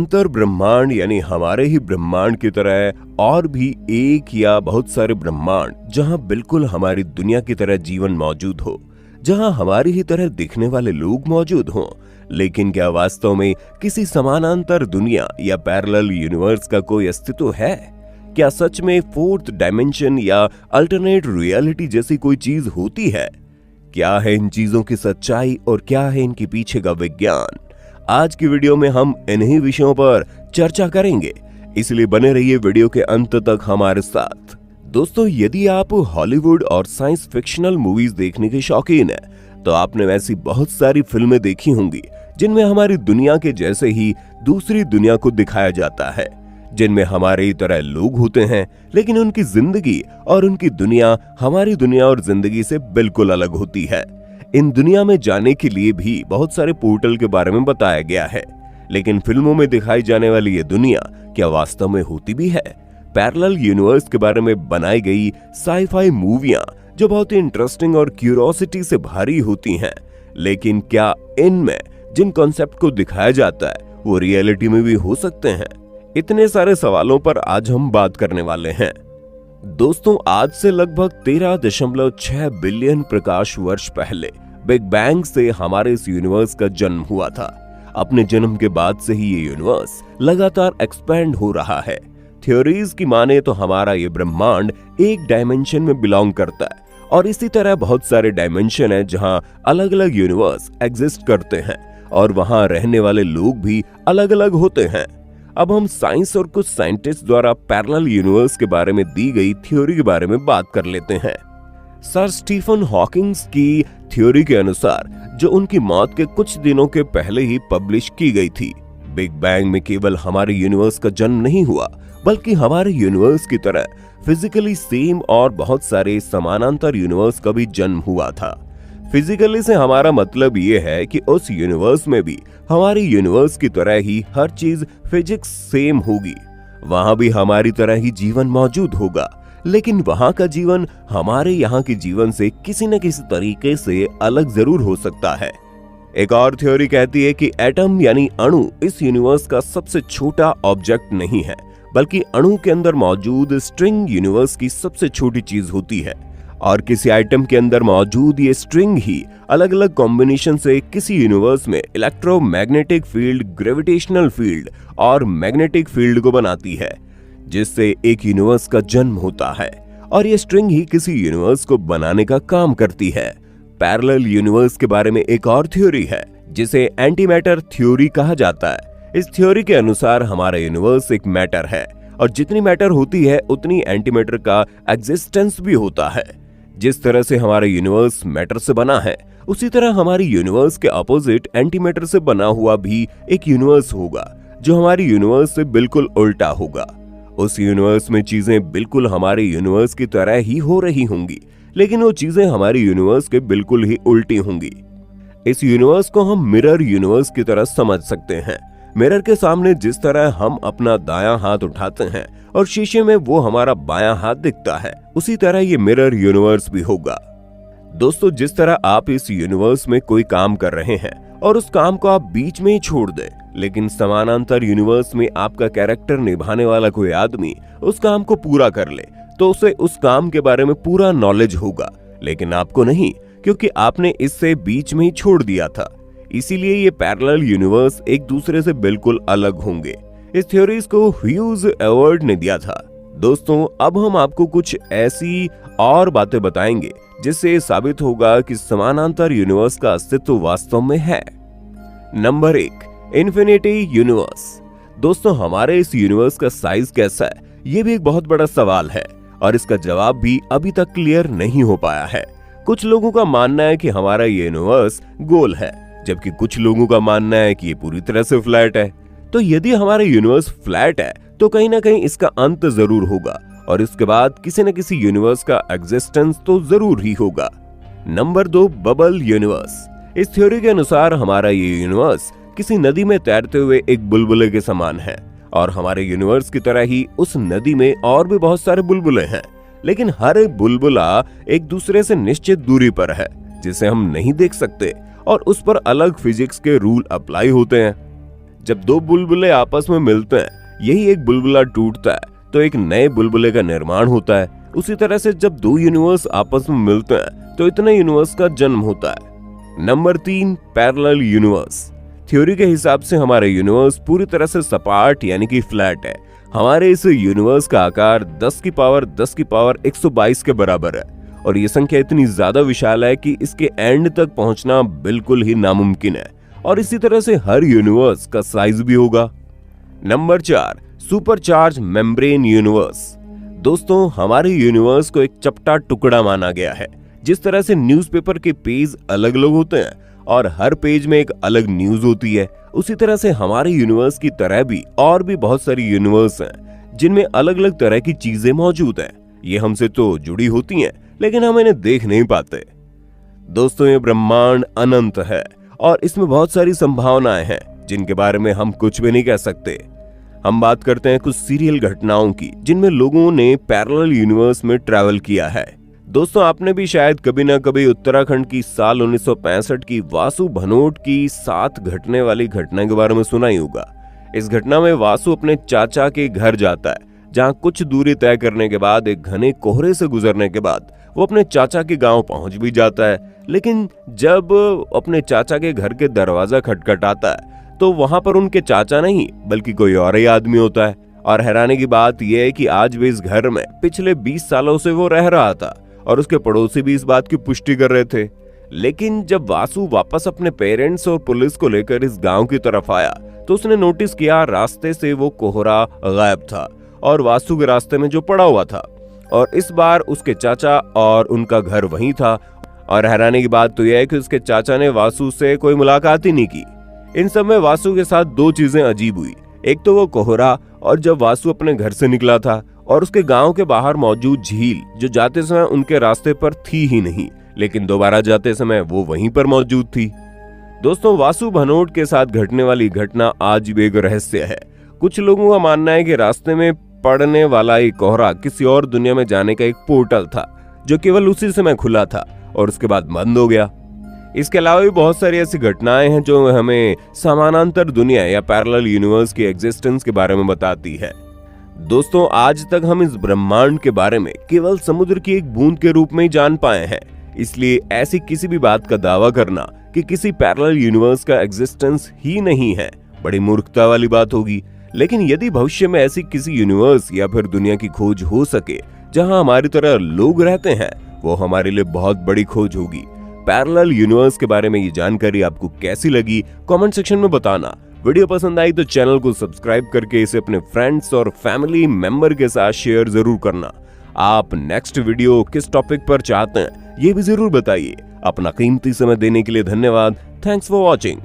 अंतर ब्रह्मांड यानी हमारे ही ब्रह्मांड की तरह और भी एक या बहुत सारे ब्रह्मांड जहां बिल्कुल हमारी दुनिया की तरह जीवन मौजूद हो, जहां हमारी ही तरह दिखने वाले लोग मौजूद हों, लेकिन क्या वास्तव में किसी समानांतर दुनिया या पैरेलल यूनिवर्स का कोई अस्तित्व है? क्या सच में फोर्थ डायमेंशन या अल्टरनेट रियलिटी जैसी कोई चीज होती है? क्या है इन चीजों की सच्चाई और क्या है इनके पीछे का विज्ञान? आज की वीडियो में हम इन्हीं विषयों पर चर्चा करेंगे, इसलिए बने रहिए वीडियो के अंत तक हमारे साथ। दोस्तों, यदि आप हॉलीवुड और साइंस फिक्शनल मूवीज देखने के शौकीन हैं, तो आपने वैसी बहुत सारी फिल्में देखी होंगी जिनमें हमारी दुनिया के जैसे ही दूसरी दुनिया को दिखाया जाता है, जिनमें हमारी तरह लोग होते हैं, लेकिन उनकी जिंदगी और उनकी दुनिया हमारी दुनिया और जिंदगी से बिल्कुल अलग होती है। इन दुनिया में जाने के लिए भी बहुत सारे पोर्टल के बारे में बताया गया है, लेकिन फिल्मों में दिखाई जाने वाली ये दुनिया क्या वास्तव में होती भी है? पैरेलल यूनिवर्स के बारे में बनाई गई साई-फाई मूवियां जो बहुत ही इंटरेस्टिंग और क्यूरियोसिटी से भरी होती हैं, लेकिन क्या इनमें जिन कॉन्सेप्ट को दिखाया जाता है वो रियलिटी में भी हो सकते हैं? इतने सारे सवालों पर आज हम बात करने वाले हैं। दोस्तों, आज से लगभग 13.6 बिलियन प्रकाश वर्ष पहले बिग बैंग से हमारे इस यूनिवर्स का जन्म हुआ था। अपने जन्म के बाद से ही ये यूनिवर्स लगातार एक्सपैंड हो रहा है। थ्योरीज की माने तो हमारा ये ब्रह्मांड एक डायमेंशन में बिलोंग करता है और इसी तरह बहुत सारे डायमेंशन है जहां अलग अलग यूनिवर्स एग्जिस्ट करते हैं और वहां रहने वाले लोग भी अलग अलग होते हैं। अब हम साइंस और कुछ साइंटिस्ट द्वारा पैरेलल यूनिवर्स के बारे में दी गई थ्योरी के बारे में बात कर लेते हैं। सर स्टीफन हॉकिंग की थ्योरी के अनुसार, जो उनकी मौत के कुछ दिनों के पहले ही पब्लिश की गई थी, बिग बैंग में केवल हमारे यूनिवर्स का जन्म नहीं हुआ, बल्कि हमारे यूनिवर्स की तरह फिजिकली सेम और बहुत सारे समानांतर यूनिवर्स का भी जन्म हुआ था। फिजिकली से हमारा मतलब ये है कि उस यूनिवर्स में भी हमारी यूनिवर्स की तरह ही हर चीज फिजिक्स सेम होगी, वहां भी हमारी तरह ही जीवन मौजूद होगा, लेकिन वहां का जीवन हमारे यहाँ के जीवन से किसी न किसी तरीके से अलग जरूर हो सकता है। एक और थ्योरी कहती है कि एटम यानी अणु इस यूनिवर्स का सबसे छोटा ऑब्जेक्ट नहीं है, बल्कि अणु के अंदर मौजूद स्ट्रिंग यूनिवर्स की सबसे छोटी चीज होती है और किसी आइटम के अंदर मौजूद ये स्ट्रिंग ही अलग अलग कॉम्बिनेशन से किसी यूनिवर्स में इलेक्ट्रोमैग्नेटिक फील्ड, ग्रेविटेशनल फील्ड और मैग्नेटिक फील्ड को बनाती है, जिससे एक यूनिवर्स का जन्म होता है और ये स्ट्रिंग ही किसी यूनिवर्स को बनाने का काम करती है। पैरेलल यूनिवर्स के बारे में एक और थ्योरी है जिसे एंटी मैटर थ्योरी कहा जाता है। इस थ्योरी के अनुसार हमारा यूनिवर्स एक मैटर है और जितनी मैटर होती है उतनी एंटी मैटर का एग्जिस्टेंस भी होता है। जिस तरह से हमारा यूनिवर्स मैटर से बना है, उसी तरह हमारी यूनिवर्स के अपोजिट एंटी मैटर से बना हुआ भी एक यूनिवर्स होगा जो हमारी यूनिवर्स से बिल्कुल उल्टा होगा। उस यूनिवर्स में चीजें बिल्कुल हमारे यूनिवर्स की तरह ही हो रही होंगी, लेकिन वो चीजें हमारी यूनिवर्स के बिल्कुल ही उल्टी होंगी। इस यूनिवर्स को हम मिरर यूनिवर्स की तरह समझ सकते हैं। मिरर के सामने जिस तरह हम अपना दायां हाथ उठाते हैं और शीशे में वो हमारा बायां हाथ दिखता है, उसी तरह ये मिरर यूनिवर्स भी होगा। दोस्तों, जिस तरह आप इस यूनिवर्स में कोई काम कर रहे हैं और उस काम को आप बीच में ही छोड़ दें, लेकिन समानांतर यूनिवर्स में आपका कैरेक्टर निभाने वाला कोई आदमी उस काम को पूरा कर ले, तो उसे उस काम के बारे में पूरा नॉलेज होगा, लेकिन आपको नहीं, क्योंकि आपने इससे बीच में ही छोड़ दिया था। इसीलिए ये पैरेलल यूनिवर्स एक दूसरे से बिल्कुल अलग होंगे। इस थ्योरीज को ह्यूज एवर्ड ने दिया था। दोस्तों, अब हम आपको कुछ ऐसी और बातें बताएंगे जिससे साबित होगा कि समानांतर यूनिवर्स का अस्तित्व वास्तव में है। Number 1, infinity universe. दोस्तों, हमारे इस यूनिवर्स का साइज कैसा है, ये भी एक बहुत बड़ा सवाल है और इसका जवाब भी अभी तक क्लियर नहीं हो पाया है। कुछ लोगों का मानना है कि हमारा ये यूनिवर्स गोल है, जबकि कुछ लोगों का मानना है कि ये पूरी तरह से फ्लैट है। तो यदि हमारा यूनिवर्स फ्लैट है तो कहीं ना कहीं इसका अंत जरूर होगा और इसके बाद किसी न किसी यूनिवर्स का एग्जिस्टेंस तो जरूर ही होगा। Number 2, bubble universe. इस थ्योरी के अनुसार हमारा ये यूनिवर्स किसी नदी में तैरते हुए एक बुलबुले के समान है और हमारे यूनिवर्स की तरह ही उस नदी में और भी बहुत सारे बुलबुले हैं, लेकिन हर एक बुलबुला एक दूसरे से निश्चित दूरी पर है जिसे हम नहीं देख सकते और उस पर अलग फिजिक्स के रूल अप्लाई होते हैं। जब दो बुलबुले आपस में मिलते हैं, यही एक बुलबुला टूटता है तो एक नए बुलबुले का निर्माण होता है। उसी तरह से जब दो यूनिवर्स आपस में मिलते हैं तो इतने यूनिवर्स का जन्म होता है। Number 3, parallel universe. थ्योरी के हिसाब से हमारा यूनिवर्स पूरी तरह से सपाट यानी कि फ्लैट है। हमारे इस यूनिवर्स का आकार 10 की पावर 122 के बराबर है और ये संख्या इतनी ज्यादा विशाल है कि इसके एंड तक पहुंचना बिल्कुल ही नामुमकिन है और इसी तरह से हर यूनिवर्स का साइज भी होगा। Number 4, supercharge membrane universe. दोस्तों, हमारे यूनिवर्स को एक चपटा टुकड़ा माना गया है। जिस तरह से न्यूज़पेपर के पेज अलग अलग होते हैं और हर पेज में एक अलग न्यूज होती है, उसी तरह से हमारे यूनिवर्स की तरह भी और भी बहुत सारी यूनिवर्स हैं जिनमें अलग अलग तरह की चीजें मौजूद हैं। ये हमसे तो जुड़ी होती हैं लेकिन हम इन्हें देख नहीं पाते। दोस्तों, ये ब्रह्मांड अनंत है और इसमें बहुत सारी संभावनाएं हैं जिनके बारे में हम कुछ भी नहीं कह सकते। हम बात करते हैं कुछ सीरियल घटनाओं की जिनमें लोगों ने पैरेलल यूनिवर्स में ट्रैवल किया है। दोस्तों, आपने भी शायद कभी ना कभी उत्तराखंड की साल 1965 की वासु भनोट की 7 घटने वाली घटना के बारे में सुना ही होगा। इस घटना में वासु अपने चाचा के घर जाता है, जहां कुछ दूरी तय करने के बाद एक घने कोहरे से गुजरने के बाद वो अपने चाचा के गांव पहुंच भी जाता है। लेकिन जब अपने चाचा के घर के दरवाजा खटखटाता है तो वहां पर उनके चाचा नहीं बल्कि कोई और ही आदमी होता है। और हैरानी की बात यह है कि आज भी इस घर में पिछले 20 सालों से वो रह रहा था और उसके पड़ोसी भी इस बात की पुष्टि कर रहे थे। लेकिन जब वासु वापस अपने पेरेंट्स और पुलिस को लेकर इस गांव की तरफ आया तो उसने नोटिस किया रास्ते से वो कोहरा गायब था और वासु के रास्ते में जो पड़ा हुआ था, और इस बार उसके चाचा और उनका घर वहीं था। और हैरानी की बात तो यह है कि उसके चाचा ने वासु से कोई मुलाकात ही नहीं की। इन सब में वासु के साथ 2 चीजें अजीब हुई। एक तो वो कोहरा, और जब वासु अपने घर से निकला था और उसके गांव के बाहर मौजूद झील जो जाते समय उनके रास्ते पर थी ही नहीं, लेकिन दोबारा जाते समय वो वहीं पर मौजूद थी। दोस्तों, वासु भनोट के साथ घटने वाली घटना आज भी एक रहस्य है। कुछ लोगों का मानना है कि रास्ते में पड़ने वाला ये कोहरा किसी और दुनिया में जाने का एक पोर्टल था जो केवल उसी समय खुला था और उसके बाद बंद हो गया। इसके अलावा भी बहुत सारी ऐसी घटनाएं हैं जो हमें समानांतर दुनिया या पैरेलल यूनिवर्स की एग्जिस्टेंस के बारे में बताती है। दोस्तों, आज तक हम इस ब्रह्मांड के बारे में केवल समुद्र की एक बूंद के रूप में ही जान पाए हैं। इसलिए ऐसी किसी भी बात का दावा करना कि किसी पैरेलल यूनिवर्स का एग्जिस्टेंस ही नहीं है बड़ी मूर्खता वाली बात होगी। लेकिन यदि भविष्य में ऐसी किसी यूनिवर्स या फिर दुनिया की खोज हो सके जहां हमारी तरह लोग रहते हैं, वो हमारे लिए बहुत बड़ी खोज होगी। पैरेलल यूनिवर्स के बारे में ये जानकारी आपको कैसी लगी, कमेंट सेक्शन में बताना। वीडियो पसंद आई तो चैनल को सब्सक्राइब करके इसे अपने फ्रेंड्स और फैमिली मेंबर के साथ शेयर जरूर करना। आप नेक्स्ट वीडियो किस टॉपिक पर चाहते हैं ये भी जरूर बताइए। अपना कीमती समय देने के लिए धन्यवाद। Thanks for watching.